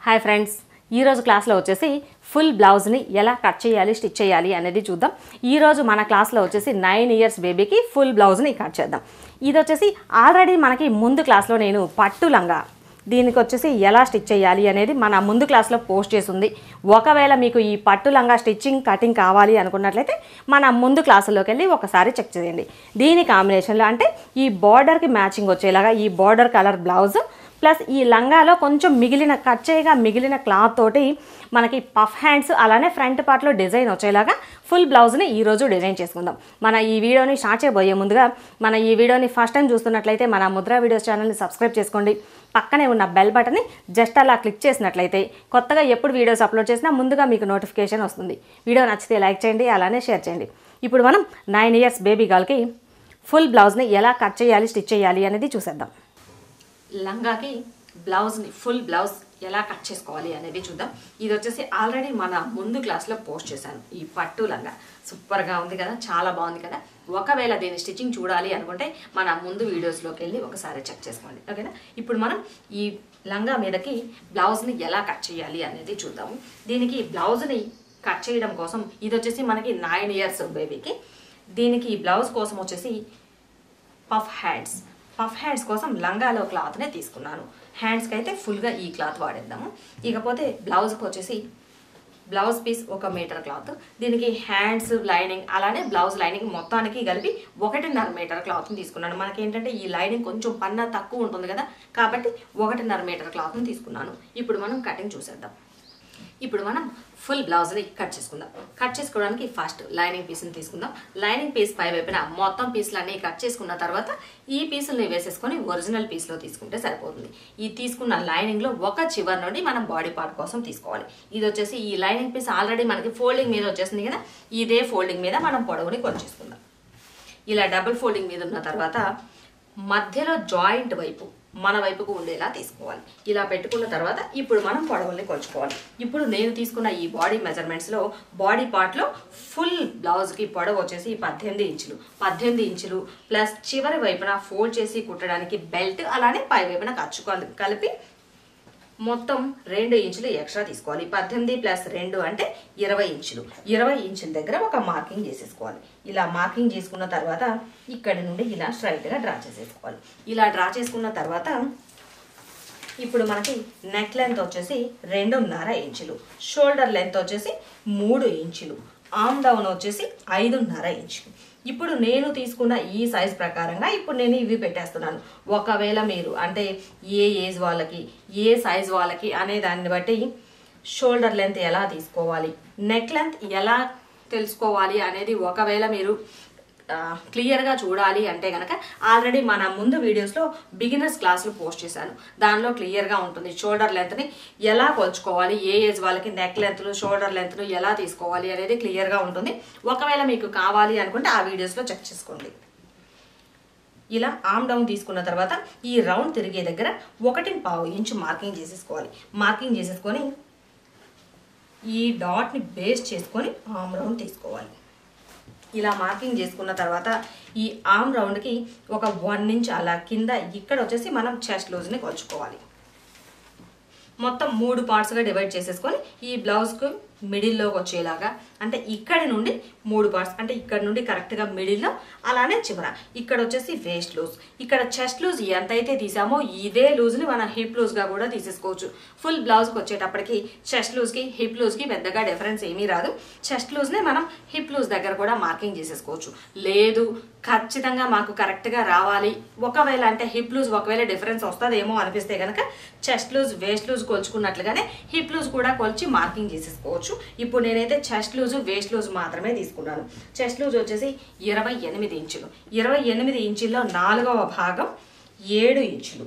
Hi friends, ఈరోజు క్లాస్లో వచ్చేసి ఫుల్ బ్లౌజ్ని ఎలా కట్ చేయాలి, స్టిచ్ చేయాలి అనేది చూద్దాం. ఈరోజు మన క్లాస్లో వచ్చేసి 9 ఇయర్స్ బేబీకి ఫుల్ బ్లౌజ్ని కట్ చేద్దాం. ఇది వచ్చేసి ఆల్రెడీ మనకి ముందు క్లాస్లో నేను పట్టు లంగా దీనికి వచ్చేసి ఎలా స్టిచ్ చేయాలి అనేది మన ముందు క్లాస్లో పోస్ట్ చేసింది. ఒకవేళ మీకు ఈ పట్టు లంగా స్టిచ్చింగ్ కటింగ్ కావాలి అనుకున్నట్లయితే మన ముందు క్లాసులోకి వెళ్ళి ఒకసారి చెక్ చేయండి. దీని కాంబినేషన్లో అంటే ఈ బార్డర్కి మ్యాచింగ్ వచ్చేలాగా ఈ బార్డర్ కలర్ బ్లౌజ్ ప్లస్ ఈ లంగాలో కొంచెం కట్ చేయగా మిగిలిన క్లాత్ తోటి మనకి పఫ్ హ్యాండ్స్ అలానే ఫ్రంట్ పార్ట్లో డిజైన్ వచ్చేలాగా ఫుల్ బ్లౌజ్ని ఈరోజు డిజైన్ చేసుకుందాం. మన ఈ వీడియోని స్టార్ట్ చేయబోయే ముందుగా మన ఈ వీడియోని ఫస్ట్ టైం చూస్తున్నట్లయితే మన ముద్ర వీడియోస్ ఛానల్ని సబ్స్క్రైబ్ చేసుకోండి. పక్కనే ఉన్న బెల్ బటన్ని జస్ట్ అలా క్లిక్ చేసినట్లయితే కొత్తగా ఎప్పుడు వీడియోస్ అప్లోడ్ చేసినా ముందుగా మీకు నోటిఫికేషన్ వస్తుంది. వీడియో నచ్చితే లైక్ చేయండి, అలానే షేర్ చేయండి. ఇప్పుడు మనం 9 ఇయర్స్ బేబీ గర్ల్కి ఫుల్ బ్లౌజ్ని ఎలా కట్ చేయాలి, స్టిచ్ చేయాలి అనేది చూసేద్దాం. లంగాకి బ్లౌజ్ని ఫుల్ బ్లౌజ్ ఎలా కట్ చేసుకోవాలి అనేది చూద్దాం. ఇది వచ్చేసి ఆల్రెడీ మన ముందు క్లాస్లో పోస్ట్ చేశాను. ఈ పట్టు లంగా సూపర్గా ఉంది కదా, చాలా బాగుంది కదా. ఒకవేళ దీని స్టిచ్చింగ్ చూడాలి అనుకుంటే మన ముందు వీడియోస్లోకి వెళ్ళి ఒకసారి చెక్ చేసుకోండి, ఓకేనా. ఇప్పుడు మనం ఈ లంగా మీదకి బ్లౌజ్ని ఎలా కట్ చేయాలి అనేది చూద్దాము. దీనికి బ్లౌజ్ని కట్ చేయడం కోసం ఇది వచ్చేసి మనకి 9 ఇయర్స్ బేబీకి. దీనికి ఈ బ్లౌజ్ కోసం వచ్చేసి పఫ్ హ్యాండ్స్ కోసం లంగాలో క్లాత్నే తీసుకున్నాను. హ్యాండ్స్కి అయితే ఫుల్గా ఈ క్లాత్ వాడేద్దాము. ఇకపోతే బ్లౌజ్కి వచ్చేసి బ్లౌజ్ పీస్ 1 మీటర్ క్లాత్, దీనికి హ్యాండ్స్ లైనింగ్ అలానే బ్లౌజ్ లైనింగ్ మొత్తానికి కలిపి 1.5 మీటర్ క్లాత్ని తీసుకున్నాను. మనకి ఏంటంటే ఈ లైనింగ్ కొంచెం పన్నా తక్కువ ఉంటుంది కదా, కాబట్టి 1.5 మీటర్ క్లాత్ని తీసుకున్నాను. ఇప్పుడు మనం కటింగ్ చూసేద్దాం. ఇప్పుడు మనం ఫుల్ బ్లౌజ్ని కట్ చేసుకుందాం. కట్ చేసుకోవడానికి ఫస్ట్ లైనింగ్ పీస్ని తీసుకుందాం. లైనింగ్ పీస్ పై వైపున మొత్తం పీసులన్నీ కట్ చేసుకున్న తర్వాత ఈ పీసుల్ని వేసేసుకొని ఒరిజినల్ పీస్లో తీసుకుంటే సరిపోతుంది. ఈ తీసుకున్న లైనింగ్లో ఒక చివరి నుండి మనం బాడీ పార్ట్ కోసం తీసుకోవాలి. ఇది వచ్చేసి ఈ లైనింగ్ పీస్ ఆల్రెడీ మనకి ఫోల్డింగ్ మీద వచ్చేసింది కదా, ఇదే ఫోల్డింగ్ మీద మనం పొడవుని కొలిచేసుకుందాం. ఇలా డబుల్ ఫోల్డింగ్ మీద ఉన్న తర్వాత మధ్యలో జాయింట్ వైపు మన వైపుకు ఉండేలా తీసుకోవాలి. ఇలా పెట్టుకున్న తర్వాత ఇప్పుడు మనం పొడవుల్ని కొలుచుకోవాలి. ఇప్పుడు నేను తీసుకున్న ఈ బాడీ మెజర్మెంట్స్లో బాడీ పార్ట్లో ఫుల్ బ్లౌజ్కి పొడవు వచ్చేసి 18 ఇంచులు. 18 ఇంచులు ప్లస్ చివరి వైపున ఫోల్డ్ చేసి కుట్టడానికి బెల్ట్ అలానే పై వైపున ఖర్చు కలిపి మొత్తం 2 ఇంచులు ఎక్స్ట్రా తీసుకోవాలి. 18 ప్లస్ 2 అంటే 20 ఇంచులు. 20 ఇంచుల దగ్గర ఒక మార్కింగ్ చేసేసుకోవాలి. ఇలా మార్కింగ్ చేసుకున్న తర్వాత ఇక్కడి నుండి ఇలా స్ట్రైట్గా డ్రా చేసేసుకోవాలి. ఇలా డ్రా చేసుకున్న తర్వాత ఇప్పుడు మనకి నెక్ లెంత్ వచ్చేసి 2.5 ఇంచులు, షోల్డర్ లెంత్ వచ్చేసి 3 ఇంచులు, ఆర్మ్ డౌన్ వచ్చేసి 5.5 ఇంచులు. ఇప్పుడు నేను తీసుకున్న ఈ సైజ్ ప్రకారంగా ఇప్పుడు నేను ఇవి పెట్టేస్తున్నాను. ఒకవేళ మీరు అంటే ఏ ఏజ్ వాళ్ళకి ఏ సైజ్ వాళ్ళకి అనే దాన్ని బట్టి షోల్డర్ లెంత్ ఎలా తీసుకోవాలి, నెక్ లెంత్ ఎలా తెలుసుకోవాలి అనేది ఒకవేళ మీరు క్లియర్గా చూడాలి అంటే కనుక ఆల్రెడీ మన ముందు వీడియోస్లో బిగినర్స్ క్లాసులు పోస్ట్ చేశాను. దానిలో క్లియర్గా ఉంటుంది షోల్డర్ లెంత్ని ఎలా కొలుచుకోవాలి, ఏ ఏజ్ వాళ్ళకి నెక్ లెంత్లు షోల్డర్ లెంత్ను ఎలా తీసుకోవాలి అనేది క్లియర్గా ఉంటుంది. ఒకవేళ మీకు కావాలి అనుకుంటే ఆ వీడియోస్లో చెక్ చేసుకోండి. ఇలా ఆర్మ్ డౌన్ తీసుకున్న తర్వాత ఈ రౌండ్ తిరిగే దగ్గర 1.5 ఇంచు మార్కింగ్ చేసేసుకోవాలి. మార్కింగ్ చేసేసుకొని ఈ డాట్ని బేస్ చేసుకొని ఆర్మ్ రౌండ్ తీసుకోవాలి. ఇలా మార్కింగ్ చేసుకున్న తర్వాత ఈ ఆర్మ్ రౌండ్కి ఒక 1 ఇంచ్ అలా కింద ఇక్కడ వచ్చేసి మనం చెస్ట్ లూజ్ని కొలుచుకోవాలి. మొత్తం 3 పార్ట్స్గా డివైడ్ చేసేసుకొని ఈ బ్లౌజ్కు మిడిల్లోకి వచ్చేలాగా అంటే ఇక్కడి నుండి 3 పార్ట్స్ అంటే ఇక్కడ నుండి కరెక్ట్గా మిడిల్లో అలానే చివర ఇక్కడ వచ్చేసి వేస్ట్ లూజ్, ఇక్కడ చెస్ట్ లూజ్ ఎంత అయితే తీసామో ఇదే లూజ్ని మనం హిప్ లూజ్గా కూడా తీసేసుకోవచ్చు. ఫుల్ బ్లౌజ్కి వచ్చేటప్పటికి చెస్ట్ లూజ్కి హిప్ లూజ్కి పెద్దగా డిఫరెన్స్ ఏమీ రాదు. చెస్ట్ లూజ్ని మనం హిప్ లూజ్ దగ్గర కూడా మార్కింగ్ చేసేసుకోవచ్చు. లేదు ఖచ్చితంగా మాకు కరెక్ట్గా రావాలి ఒకవేళ అంటే హిప్ లూజ్ ఒకవేళ డిఫరెన్స్ వస్తుందేమో అనిపిస్తే కనుక చెస్ట్ లూజ్ వేస్ట్ లూజ్ కొలుచుకున్నట్లుగానే హిప్ లూజ్ కూడా కొలిచి మార్కింగ్ చేసేసుకోవచ్చు. ఇప్పుడు నేనైతే చెస్ట్ లూజ్ వేస్ట్ లూజ్ మాత్రమే తీసుకున్నాను. చెస్ట్ లూజ్ వచ్చేసి 28 ఇంచులు. 28 ఇంచుల్లో 4వ భాగం 7 ఇంచులు.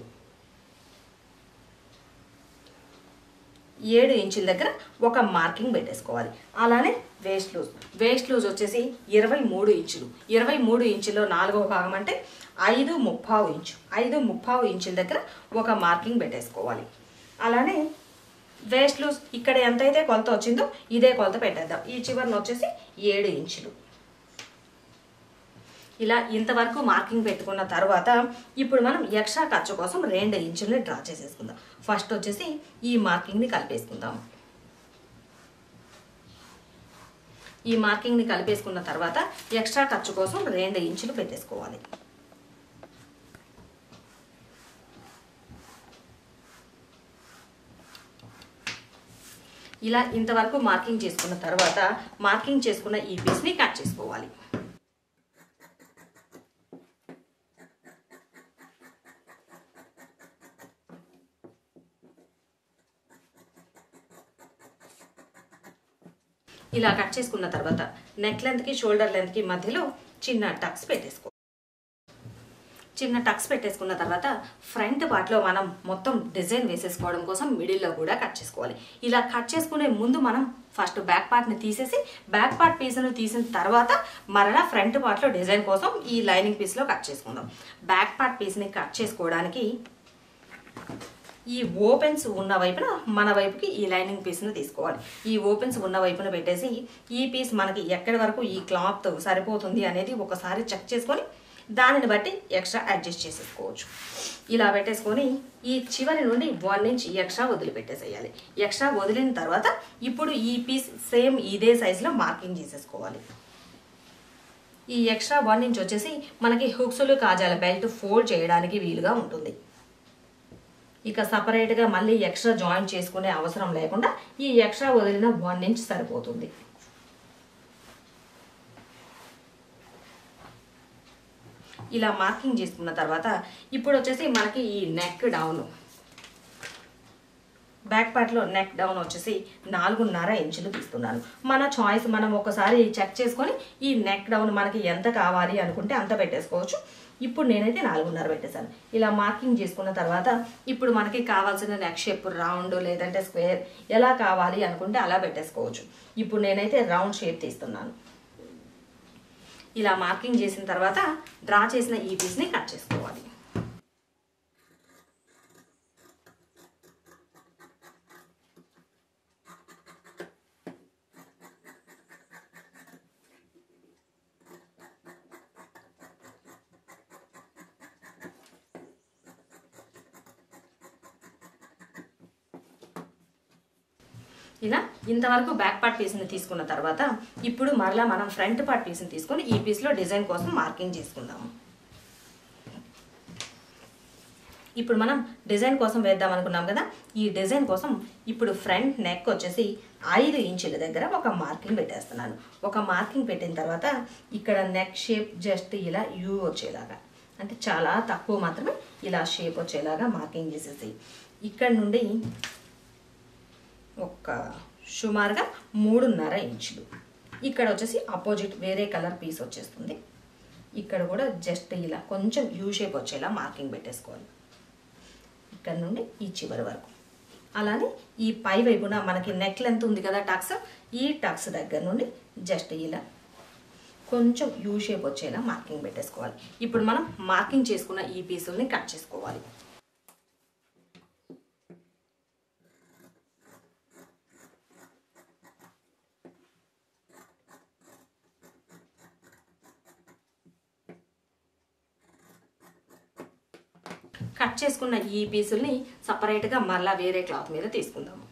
7 ఇంచుల దగ్గర ఒక మార్కింగ్ పెట్టేసుకోవాలి. అలానే వేస్ట్ లూజ్ వచ్చేసి 23 ఇంచులు. 23 ఇంచుల్లో 4వ భాగం అంటే 5.5 ఇంచు. 5.5 ఇంచుల దగ్గర ఒక మార్కింగ్ పెట్టేసుకోవాలి. అలానే వేస్ట్ లూజ్ ఇక్కడ ఎంతైతే కొలత వచ్చిందో ఇదే కొలత పెట్టేద్దాం. ఈ చివరిని వచ్చేసి 7 ఇంచులు. ఇలా ఇంతవరకు మార్కింగ్ పెట్టుకున్న తర్వాత ఇప్పుడు మనం ఎక్స్ట్రా ఖర్చు కోసం 2 ఇంచుల్ని డ్రా చేసేసుకుందాం. ఫస్ట్ వచ్చేసి ఈ మార్కింగ్ని కలిపేసుకుందాం. ఈ మార్కింగ్ని కలిపేసుకున్న తర్వాత ఎక్స్ట్రా ఖర్చు కోసం 2 ఇంచులు పెట్టేసుకోవాలి. ఇలా ఇంతవరకు మార్కింగ్ చేసుకున్న తర్వాత మార్కింగ్ చేసుకున్న ఈ పీస్ని కట్ చేసుకోవాలి. ఇలా కట్ చేసుకున్న తర్వాత నెక్ లెంత్కి షోల్డర్ లెంత్కి మధ్యలో చిన్న టక్స్ పెట్టేసుకున్న తర్వాత ఫ్రంట్ పార్ట్లో మనం మొత్తం డిజైన్ వేసేసుకోవడం కోసం మిడిల్లో కూడా కట్ చేసుకోవాలి. ఇలా కట్ చేసుకునే ముందు మనం ఫస్ట్ బ్యాక్ పార్ట్ని తీసేసి బ్యాక్ పార్ట్ పీస్ను తీసిన తర్వాత మరలా ఫ్రంట్ పార్ట్లో డిజైన్ కోసం ఈ లైనింగ్ పీస్లో కట్ చేసుకుందాం. బ్యాక్ పార్ట్ పీస్ని కట్ చేసుకోవడానికి ఈ ఓపెన్స్ ఉన్న వైపున మన వైపుకి ఈ లైనింగ్ పీస్ని తీసుకోవాలి. ఈ ఓపెన్స్ ఉన్న వైపున పెట్టేసి ఈ పీస్ మనకి ఎక్కడి వరకు ఈ క్లాత్ సరిపోతుంది అనేది ఒకసారి చెక్ చేసుకొని దానిని బట్టి ఎక్స్ట్రా అడ్జస్ట్ చేసేసుకోవచ్చు. ఇలా పెట్టేసుకొని ఈ చివరి నుండి 1 ఇంచ్ ఎక్స్ట్రా వదిలిపెట్టేసేయాలి. ఎక్స్ట్రా వదిలిన తర్వాత ఇప్పుడు ఈ పీస్ సేమ్ ఇదే సైజులో మార్కింగ్ చేసేసుకోవాలి. ఈ ఎక్స్ట్రా 1 ఇంచ్ వచ్చేసి మనకి హుక్స్లు కాజాల బెల్ట్ ఫోల్డ్ చేయడానికి వీలుగా ఉంటుంది. ఇక సపరేట్గా మళ్ళీ ఎక్స్ట్రా జాయింట్ చేసుకునే అవసరం లేకుండా ఈ ఎక్స్ట్రా వదిలిన 1 ఇంచ్ సరిపోతుంది. ఇలా మార్కింగ్ చేసుకున్న తర్వాత ఇప్పుడు వచ్చేసి మనకి ఈ నెక్ డౌన్ బ్యాక్ పార్ట్లో నెక్ డౌన్ వచ్చేసి 4.5 ఇంచులు తీస్తున్నాను. మన చాయిస్, మనం ఒకసారి చెక్ చేసుకొని ఈ నెక్ డౌన్ మనకి ఎంత కావాలి అనుకుంటే అంత పెట్టేసుకోవచ్చు. ఇప్పుడు నేనైతే 4.5 పెట్టేశాను. ఇలా మార్కింగ్ చేసుకున్న తర్వాత ఇప్పుడు మనకి కావాల్సిన నెక్ షేప్ రౌండ్ లేదంటే స్క్వేర్ ఎలా కావాలి అనుకుంటే అలా పెట్టేసుకోవచ్చు. ఇప్పుడు నేనైతే రౌండ్ షేప్ తీస్తున్నాను. ఇలా మార్కింగ్ చేసిన తర్వాత డ్రా చేసిన ఈ పీస్ని కట్ చేసుకోవాలి. ఇలా ఇంతవరకు బ్యాక్ పార్ట్ పీస్ని తీసుకున్న తర్వాత ఇప్పుడు మరలా మనం ఫ్రంట్ పార్ట్ పీస్ని తీసుకొని ఈ పీస్లో డిజైన్ కోసం మార్కింగ్ చేసుకుందాము. ఇప్పుడు మనం డిజైన్ కోసం వేద్దాం అనుకున్నాం కదా, ఈ డిజైన్ కోసం ఇప్పుడు ఫ్రంట్ నెక్ వచ్చేసి 5 ఇంచుల దగ్గర ఒక మార్కింగ్ పెట్టేస్తున్నాను. ఒక మార్కింగ్ పెట్టిన తర్వాత ఇక్కడ నెక్ షేప్ జస్ట్ ఇలా యూ వచ్చేలాగా, అంటే చాలా తక్కువ మాత్రమే ఇలా షేప్ వచ్చేలాగా మార్కింగ్ చేసేసి ఇక్కడ నుండి ఒక సుమారుగా 3.5 ఇంచులు ఇక్కడ వచ్చేసి ఆపోజిట్ వేరే కలర్ పీస్ వచ్చేస్తుంది. ఇక్కడ కూడా జస్ట్ ఇలా కొంచెం యూ షేప్ వచ్చేలా మార్కింగ్ పెట్టేసుకోవాలి ఇక్కడ నుండి ఈ చివరి వరకు. అలానే ఈ పై వైపున మనకి నెక్ లెంత్ ఉంది కదా టక్స్, ఈ టక్స్ దగ్గర నుండి జస్ట్ ఇలా కొంచెం యూ షేప్ వచ్చేలా మార్కింగ్ పెట్టేసుకోవాలి. ఇప్పుడు మనం మార్కింగ్ చేసుకున్న ఈ పీసుల్ని కట్ చేసుకోవాలి. కట్ చేసుకున్న ఈ పీసుల్ని సపరేట్గా మళ్ళీ వేరే క్లాత్ మీద తీసుకుందాము.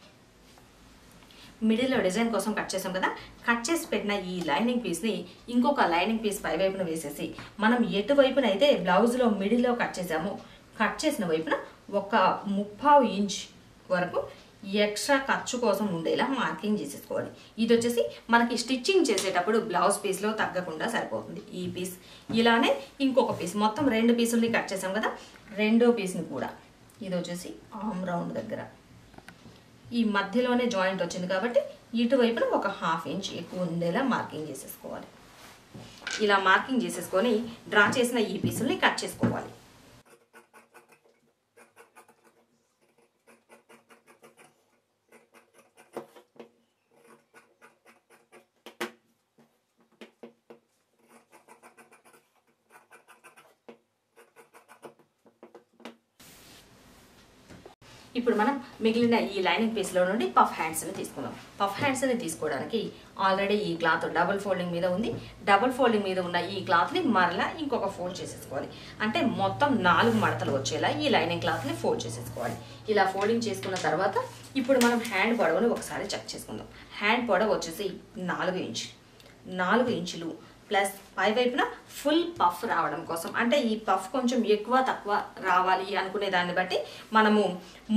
మిడిల్లో డిజైన్ కోసం కట్ చేసాం కదా, కట్ చేసి పెట్టిన ఈ లైనింగ్ పీస్ని ఇంకొక లైనింగ్ పీస్ పై వైపున వేసేసి మనం ఎటువైపున అయితే బ్లౌజ్లో మిడిల్లో కట్ చేసామో కట్ చేసిన వైపున ఒక 3/4 ఇంచ్ వరకు ఎక్స్ట్రా ఖర్చు కోసం ఉండేలా మార్కింగ్ చేసేసుకోవాలి. ఇది వచ్చేసి మనకి స్టిచ్చింగ్ చేసేటప్పుడు బ్లౌజ్ పీస్లో తగ్గకుండా సరిపోతుంది ఈ పీస్. ఇలానే ఇంకొక పీస్, మొత్తం 2 పీసుల్ని కట్ చేసాం కదా, రెండో పీస్ని కూడా ఇది వచ్చేసి ఆర్మ్ రౌండ్ దగ్గర ఈ మధ్యలోనే జాయింట్ వచ్చింది కాబట్టి ఇటువైపున ఒక 1/2 ఇంచ్ ఎక్కువ ఉండేలా మార్కింగ్ చేసేసుకోవాలి. ఇలా మార్కింగ్ చేసేసుకొని డ్రా చేసిన ఈ పీసుల్ని కట్ చేసుకోవాలి. ఇప్పుడు మనం మిగిలిన ఈ లైనింగ్ పీస్లో నుండి పఫ్ హ్యాండ్స్ని తీసుకుందాం. పఫ్ హ్యాండ్స్ని తీసుకోవడానికి ఆల్రెడీ ఈ క్లాత్ డబుల్ ఫోల్డింగ్ మీద ఉంది. డబుల్ ఫోల్డింగ్ మీద ఉన్న ఈ క్లాత్ని మరలా ఇంకొక ఫోల్డ్ చేసేసుకోవాలి. అంటే మొత్తం 4 మడతలు వచ్చేలా ఈ లైనింగ్ క్లాత్ని ఫోల్డ్ చేసేసుకోవాలి. ఇలా ఫోల్డింగ్ చేసుకున్న తర్వాత ఇప్పుడు మనం హ్యాండ్ పొడవుని ఒకసారి చెక్ చేసుకుందాం. హ్యాండ్ పొడవు వచ్చేసి 4 ఇంచులు. 4 ఇంచులు ప్లస్ పై వైపున ఫుల్ పఫ్ రావడం కోసం, అంటే ఈ పఫ్ కొంచెం ఎక్కువ తక్కువ రావాలి అనుకునే దాన్ని బట్టి మనము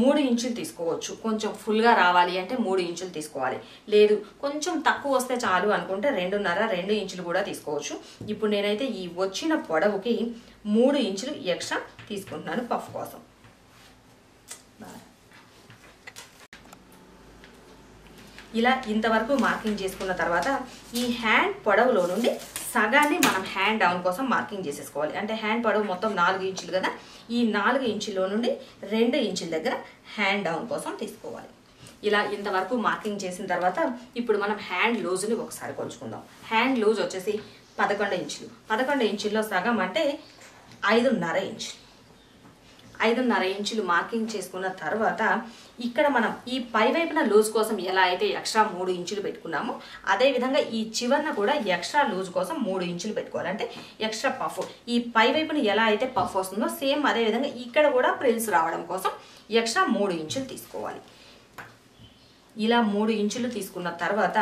3 ఇంచులు తీసుకోవచ్చు. కొంచెం ఫుల్గా రావాలి అంటే 3 ఇంచులు తీసుకోవాలి. లేదు కొంచెం తక్కువ వస్తే చాలు అనుకుంటే 2.5 ఇంచులు కూడా తీసుకోవచ్చు. ఇప్పుడు నేనైతే ఈ వచ్చిన పొడవుకి 3 ఇంచులు ఎక్స్ట్రా తీసుకుంటున్నాను పఫ్ కోసం. ఇలా ఇంతవరకు మార్కింగ్ చేసుకున్న తర్వాత ఈ హ్యాండ్ పొడవులో నుండి సగాన్ని మనం హ్యాండ్ డౌన్ కోసం మార్కింగ్ చేసేసుకోవాలి. అంటే హ్యాండ్ పొడవు మొత్తం 4 ఇంచులు కదా, ఈ 4 ఇంచుల్లో నుండి 2 ఇంచుల దగ్గర హ్యాండ్ డౌన్ కోసం తీసుకోవాలి. ఇలా ఇంతవరకు మార్కింగ్ చేసిన తర్వాత ఇప్పుడు మనం హ్యాండ్ లూజ్ని ఒకసారి కొలుచుకుందాం. హ్యాండ్ లూజ్ వచ్చేసి 11 ఇంచులు. 11 ఇంచుల్లో సగం అంటే 5.5 ఇంచులు. 5.5 ఇంచులు మార్కింగ్ చేసుకున్న తర్వాత ఇక్కడ మనం ఈ పై వైపున లూజ్ కోసం ఎలా అయితే ఎక్స్ట్రా 3 ఇంచులు పెట్టుకున్నామో అదేవిధంగా ఈ చివరన కూడా ఎక్స్ట్రా లూజ్ కోసం 3 ఇంచులు పెట్టుకోవాలి. అంటే ఎక్స్ట్రా పఫ్ ఈ పై వైపున ఎలా అయితే పఫ్ వస్తుందో సేమ్ అదేవిధంగా ఇక్కడ కూడా ప్రిల్స్ రావడం కోసం ఎక్స్ట్రా 3 ఇంచులు తీసుకోవాలి. ఇలా 3 ఇంచులు తీసుకున్న తర్వాత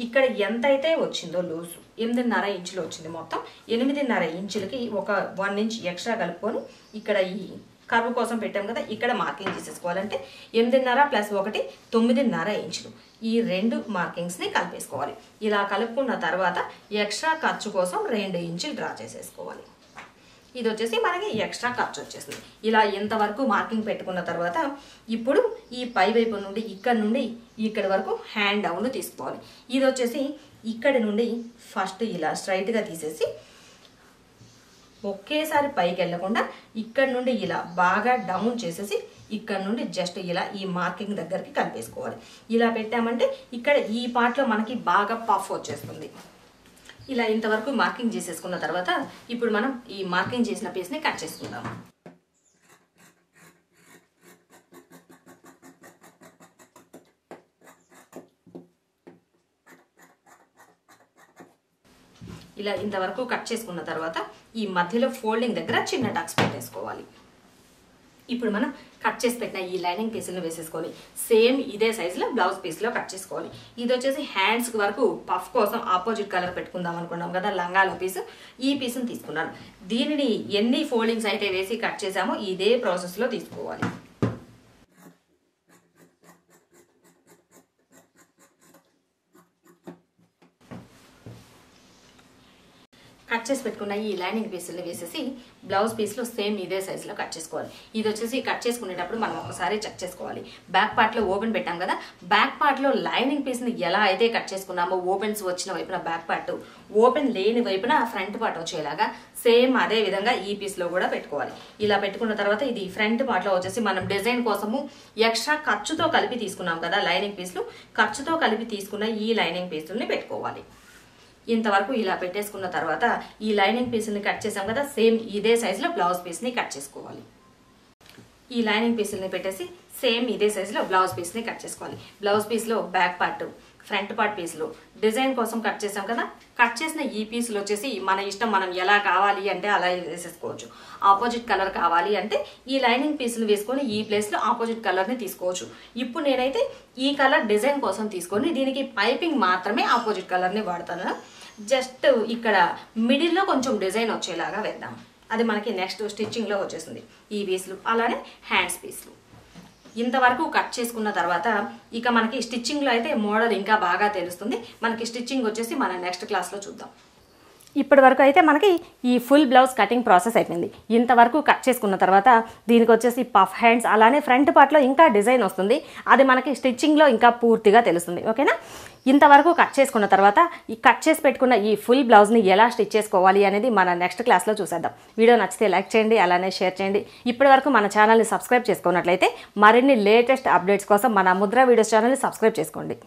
ఇక్కడ ఎంతైతే వచ్చిందో లూజ్ 8.5 ఇంచులు వచ్చింది. మొత్తం 8.5 ఇంచులకి ఒక 1 ఇంచ్ ఎక్స్ట్రా కలుపుకొని ఇక్కడ ఈ కర్వ్ కోసం పెట్టాం కదా, ఇక్కడ మార్కింగ్ చేసేసుకోవాలంటే 8.5 ప్లస్ 1 9.5 ఇంచులు. ఈ 2 మార్కింగ్స్ని కలిపేసుకోవాలి. ఇలా కలుపుకున్న తర్వాత ఎక్స్ట్రా ఖర్చు కోసం 2 ఇంచులు డ్రా చేసేసుకోవాలి. ఇది వచ్చేసి మనకి ఎక్స్ట్రా ఖర్చు వచ్చేసింది. ఇలా ఇంతవరకు మార్కింగ్ పెట్టుకున్న తర్వాత ఇప్పుడు ఈ పై వైపు నుండి ఇక్కడ వరకు హ్యాండ్ డౌన్ తీసుకోవాలి. ఇది వచ్చేసి ఇక్కడ నుండి ఫస్ట్ ఇలా స్ట్రైట్గా తీసేసి ఒకేసారి పైకి వెళ్ళకుండా ఇక్కడ నుండి ఇలా బాగా డౌన్ చేసేసి ఇక్కడ నుండి జస్ట్ ఇలా ఈ మార్కింగ్ దగ్గరికి కలిపేసుకోవాలి. ఇలా పెట్టామంటే ఇక్కడ ఈ పార్ట్లో మనకి బాగా పఫ్ వచ్చేస్తుంది. ఇలా ఇంతవరకు మార్కింగ్ చేసేసుకున్న తర్వాత ఇప్పుడు మనం ఈ మార్కింగ్ చేసిన పీస్ని కట్ చేసుకుందాం. ఇలా ఇంతవరకు కట్ చేసుకున్న తర్వాత ఈ మధ్యలో ఫోల్డింగ్ దగ్గర చిన్న టక్స్ పెట్టేసుకోవాలి. ఇప్పుడు మనం కట్ చేసి పెట్టిన ఈ లైనింగ్ పీసులను వేసేసుకొని సేమ్ ఇదే సైజులో బ్లౌజ్ పీస్లో కట్ చేసుకోవాలి. ఇది వచ్చేసి హ్యాండ్స్ వరకు పఫ్ కోసం ఆపోజిట్ కలర్ పెట్టుకుందాం అనుకున్నాం కదా లంగాలో పీసు, ఈ పీసును తీసుకున్నాను. దీనిని ఎన్ని ఫోల్డింగ్స్ అయితే వేసి కట్ చేసామో ఇదే ప్రాసెస్లో తీసుకోవాలి. కట్ చేసి పెట్టుకున్న ఈ లైనింగ్ పీసులు వేసేసి బ్లౌజ్ పీస్లో సేమ్ ఇదే సైజులో కట్ చేసుకోవాలి. ఇది వచ్చేసి కట్ చేసుకునేటప్పుడు మనం ఒకసారి చెక్ చేసుకోవాలి. బ్యాక్ పార్ట్లో ఓపెన్ పెట్టాం కదా, బ్యాక్ పార్ట్లో లైనింగ్ పీస్ని ఎలా అయితే కట్ చేసుకున్నామో ఓపెన్స్ వచ్చిన వైపున బ్యాక్ పార్ట్, ఓపెన్ లేని వైపున ఫ్రంట్ పార్ట్ వచ్చేలాగా సేమ్ అదే విధంగా ఈ పీస్లో కూడా పెట్టుకోవాలి. ఇలా పెట్టుకున్న తర్వాత ఇది ఫ్రంట్ పార్ట్లో వచ్చేసి మనం డిజైన్ కోసము ఎక్స్ట్రా ఖర్చుతో కలిపి తీసుకున్నాం కదా లైనింగ్ పీస్లు, ఖర్చుతో కలిపి తీసుకున్న ఈ లైనింగ్ పీసుల్ని పెట్టుకోవాలి. ఇంతవరకు ఇలా పెట్టేసుకున్న తర్వాత ఈ లైనింగ్ పీసుల్ని కట్ చేసాం కదా, సేమ్ ఇదే సైజులో బ్లౌజ్ పీస్ని కట్ చేసుకోవాలి. ఈ లైనింగ్ పీసుల్ని పెట్టేసి సేమ్ ఇదే సైజులో బ్లౌజ్ పీస్ని కట్ చేసుకోవాలి. బ్లౌజ్ పీస్లో బ్యాక్ పార్ట్, ఫ్రంట్ పార్ట్ పీసులు డిజైన్ కోసం కట్ చేసాం కదా, కట్ చేసిన ఈ పీసులు వచ్చేసి మన ఇష్టం, మనం ఎలా కావాలి అంటే అలా వేసేసుకోవచ్చు. ఆపోజిట్ కలర్ కావాలి అంటే ఈ లైనింగ్ పీసులు వేసుకొని ఈ ప్లేస్లో ఆపోజిట్ కలర్ని తీసుకోవచ్చు. ఇప్పుడు నేనైతే ఈ కలర్ డిజైన్ కోసం తీసుకొని దీనికి పైపింగ్ మాత్రమే ఆపోజిట్ కలర్ని వాడతాను. జస్ట్ ఇక్కడ మిడిల్లో కొంచెం డిజైన్ వచ్చేలాగా వేద్దాం. అది మనకి నెక్స్ట్ స్టిచ్చింగ్లో వచ్చేసింది ఈ పీసులు. అలానే హ్యాండ్స్ పీసులు ఇంతవరకు కట్ చేసుకున్న తర్వాత ఇక మనకి స్టిచ్చింగ్లో అయితే మోడల్ ఇంకా బాగా తెలుస్తుంది. మనకి స్టిచ్చింగ్ వచ్చేసి మన నెక్స్ట్ క్లాస్లో చూద్దాం. ఇప్పటి వరకు అయితే మనకి ఈ ఫుల్ బ్లౌజ్ కటింగ్ ప్రాసెస్ అయిపోయింది. ఇంతవరకు కట్ చేసుకున్న తర్వాత దీనికి వచ్చేసి పఫ్ హ్యాండ్స్, అలానే ఫ్రంట్ పార్ట్లో ఇంకా డిజైన్ వస్తుంది. అది మనకి స్టిచ్చింగ్లో ఇంకా పూర్తిగా తెలుస్తుంది. ఓకేనా? ఇంతవరకు కట్ చేసుకున్న తర్వాత ఈ కట్ చేసి పెట్టుకున్న ఈ ఫుల్ బ్లౌజ్ని ఎలా స్టిచ్ చేసుకోవాలి అనేది మన నెక్స్ట్ క్లాస్లో చూసేద్దాం. వీడియో నచ్చితే లైక్ చేయండి, అలానే షేర్ చేయండి. ఇప్పటి వరకు మన ఛానల్ని సబ్స్క్రైబ్ చేసుకున్నట్లయితే మరిన్ని లేటెస్ట్ అప్డేట్స్ కోసం మన ముద్ర వీడియోస్ ఛానల్ని సబ్స్క్రైబ్ చేసుకోండి.